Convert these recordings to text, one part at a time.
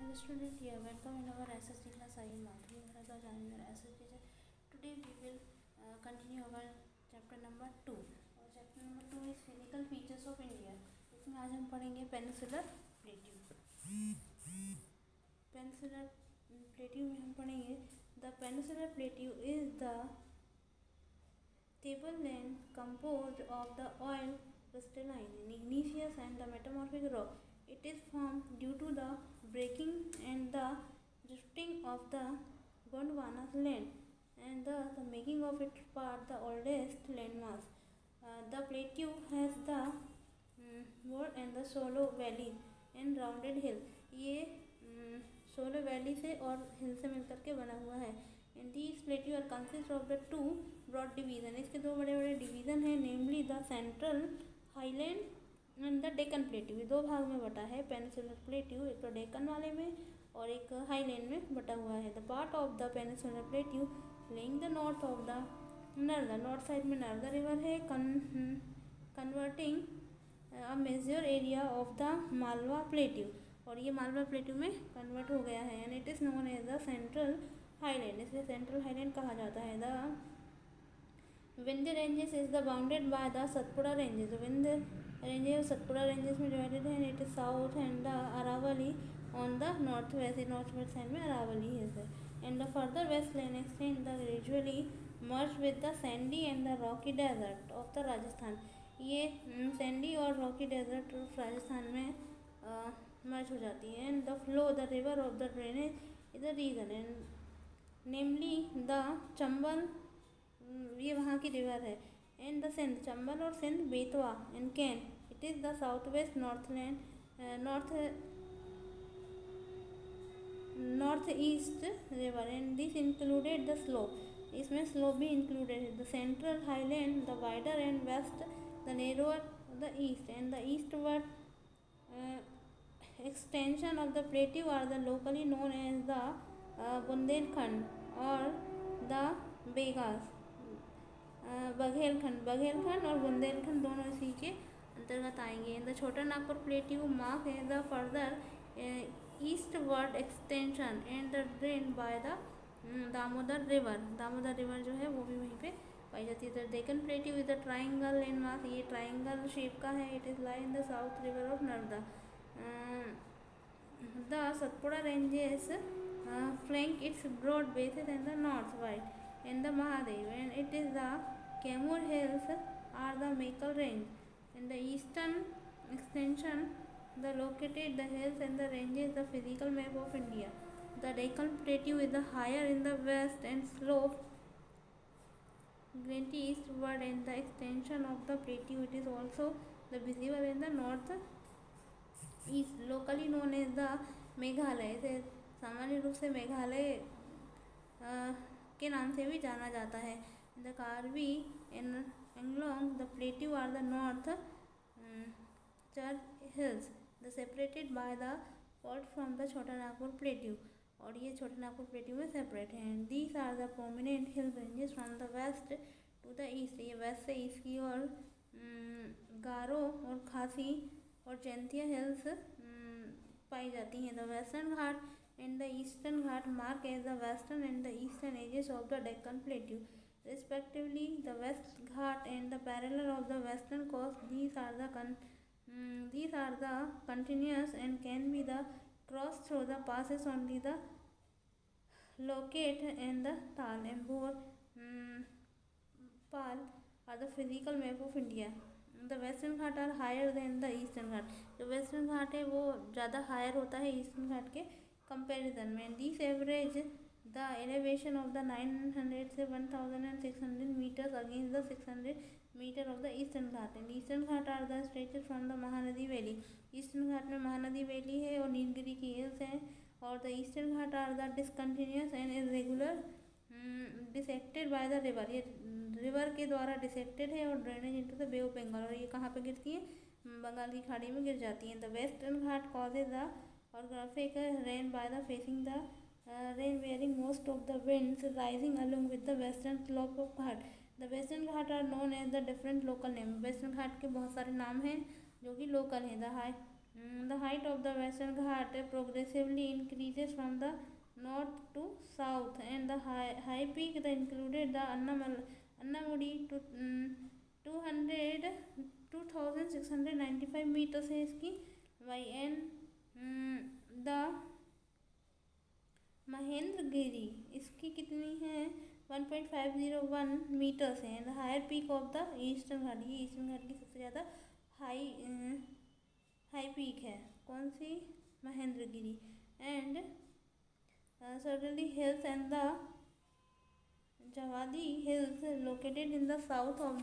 Hello student, here welcome in our SST class. I am Madhuri Bharadwaj. I am your SST teacher. Today we will continue our chapter number 2 और chapter number 2 is physical features of India. इसमें आज हम पढ़ेंगे peninsular plateau. Peninsular plateau में हम पढ़ेंगे the peninsular plateau is the tableland composed of the oil crystalline, igneous and the metamorphic rock. It is formed due to the breaking and the drifting of the Gondwana land and the making of it part the oldest landmass. The plateau has the broad and the shallow valley and rounded hill. ये सोलो valley से और hill से मिलकर के बना हुआ है. And these plateau are consist of the two broad division. इसके दो बड़े बड़े डिवीज़न हैं, namely the central highland and the Deccan plateau. ये दो भाग में बटा है पेनिनसुलर प्लेट्यू, एक तो डेक्कन वाले में और एक हाईलैंड में बटा हुआ है. The part of the peninsular plateau lying the north of the Narmada, north side में नर्मदा रिवर है, converting a major area of the Malwa plateau, और ये मालवा प्लेट्यू में कन्वर्ट हो गया है. And it is known as the central highland, इसे central highland कहा जाता है. The Vindhya ranges is the bounded by the Satpura ranges. Vindhya ranges Satpura ranges में डिवाइडेड है. It is south and the Aravalli on the north west, north west side में अरावली है. And the further west line extend the gradually merge with the sandy and the rocky desert of the Rajasthan. ये sandy और Rocky desert of Rajasthan में मर्ज हो जाती है. And the flow the river of the drainage is the region and namely the Chambal, ये वहाँ की river है. एंड द सिंध, चंबल और Sindh, Betwa and Ken. It is the south west northland north east river and this included the slope. इसमें slope भी included है. The central highland the wider and west the narrower the east and the eastward extension of the plateau are the locally known as the Bundelkhand और the Begas. Baghelkhand और बुंदेलखंड दोनों इसी के अंतर्गत आएंगे. The Chota Nagpur plateau mark है the further eastward extension and the drain by the Damodar river. Damodar river जो है वो भी वहीं पे पाई जाती है. The Deccan plateau is the triangle in mass, ये ट्राइंगल शेप का है. It is lie in the south river of Narmada. The Satpura ranges flank its broad bases and the north wide and the Mahadev, and it is the Kemur hills are the Mekal range. In the eastern extension, the located the hills and the ranges the physical map of India. The Deccan Plateau is the higher in the west and slope greatly eastward, and the extension of the plateau it is also the visible in the north east, locally known as the Meghalaya. इसे सामान्य रूप से मेघालय के नाम से भी जाना जाता है. The Karbi and Anglong the plateau are the north Char hills the separated by the fault from the Chota Nagpur plateau, और ये छोटा नागपुर प्लेट्यू में सेपरेट हैं. These are the prominent hill ranges from the west to the east. ये वेस्ट से east की ओर गारो और खासी और जैंतिया हिल्स पाई जाती हैं. The western Ghat and the eastern Ghat mark as the western and the eastern edges of the Deccan plateau respectively. The west Ghat and the parallel of the western coast, these are the continuous and can be the cross through the passes only the Locate and the Tal and Bhor Pal are the physical map of India. The western Ghat are higher than the eastern Ghat. जो western घाट है वो ज़्यादा higher होता है eastern घाट के comparison में. This average the elevation of the 900 से 1600 metres against the 600 metre of the eastern Ghat. And eastern Ghat are the stretches from the Mahanadi valley. Eastern Ghat में महानदी वैली है और नीलगिरी की हिल्स हैं. और the eastern Ghat are the discontinuous and irregular dissected by the river. ये river के द्वारा डिसेक्टेड है और drainage into the Bay of Bengal, और ये कहाँ पे गिरती है, बंगाल की खाड़ी में गिर जाती हैं. The western Ghat causes the orographic rain by the facing the rain bearing most of the winds rising along with the western slope of Ghat. The western Ghat are known as the different local name. Western Ghat के बहुत सारे नाम हैं जो कि local हैं. The The height of the Western Ghat progressively increases from the north to south, and the high peak that included the Annamudi to 2695 meters है इसकी वाई एन. द महेंद्रगिरी इसकी कितनी है 1.501 मीटर्स है. The higher peak of the eastern Ghat, ये eastern Ghat की सबसे ज़्यादा हाई पीक है. कौन सी? Mahendragiri. And certainly hills and the Javadi hills located in the south of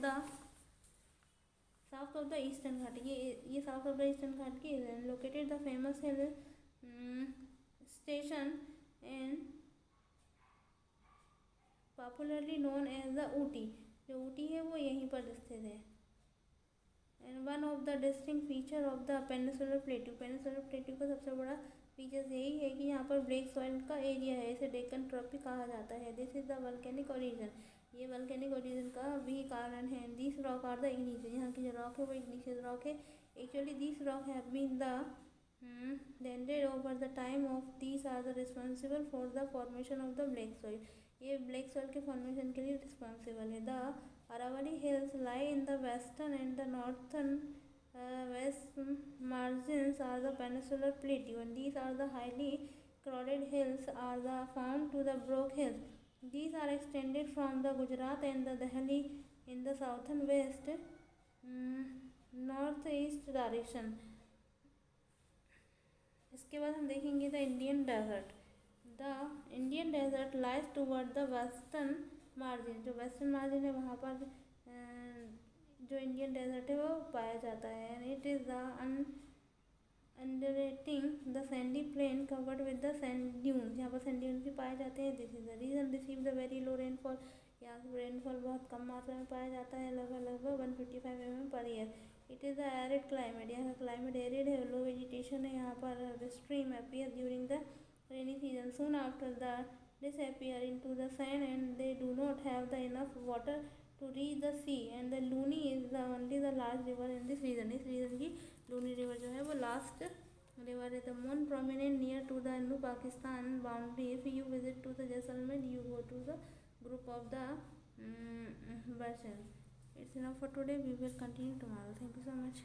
the eastern Ghat. ये south of the eastern Ghat की located the famous hill station and popularly known as the Ooty. जो ऊटी है वो यहीं पर स्थित है. And one of the distinct feature of the peninsular plateau. Peninsular plateau का सबसे बड़ा फीचर्स यही है कि यहाँ पर ब्लैक सॉइल का एरिया है. इसे डेक्कन ट्रॉपी कहा जाता है. This is the volcanic origin. ये वल्केनिक ओरिजिन का भी कारण है. This rock are the igneous. यहाँ की जो रॉक है वो इग्निशियस रॉक है. Actually this rock have been the landed over the time of these are the responsible for the formation of the black soil. ये ब्लैक सॉइल के formation के लिए रिस्पॉन्सिबल है. The Aravalli hills lie in the western and the northern west margins are the peninsular plateau, and these are the highly crowded hills are the found to the Brooke Hills. These are extended from the Gujarat and the Delhi in the southern west northeast direction. इसके बाद हम देखेंगे the Indian desert. The Indian desert lies toward the western margin. जो western margin है वहाँ पर जो Indian desert है वो पाया जाता है. And it is the underrating the sandy plain covered with the sand dunes. यहाँ पर सैंड ड्यून्स भी पाए जाते हैं. This is the region receive the very low rainfall. यहाँ पर रेनफॉल बहुत कम मात्रा में पाया जाता है, लगभग 155 mm per year. It is the arid climate. यहाँ का क्लाइमेट एरिड है, लो वेजिटेशन है. यहाँ पर stream appear during the rainy season. Soon after the disappear into the sand and they do not have the enough water to reach the sea, and the Luni is the only the large river in this region. इस reason की Luni river जो है वो last river is the most prominent near to the Indo-Pakistan boundary. If you visit to the Jaisalmer, you go to the group of the versions. It's enough for today. We will continue tomorrow. Thank you so much.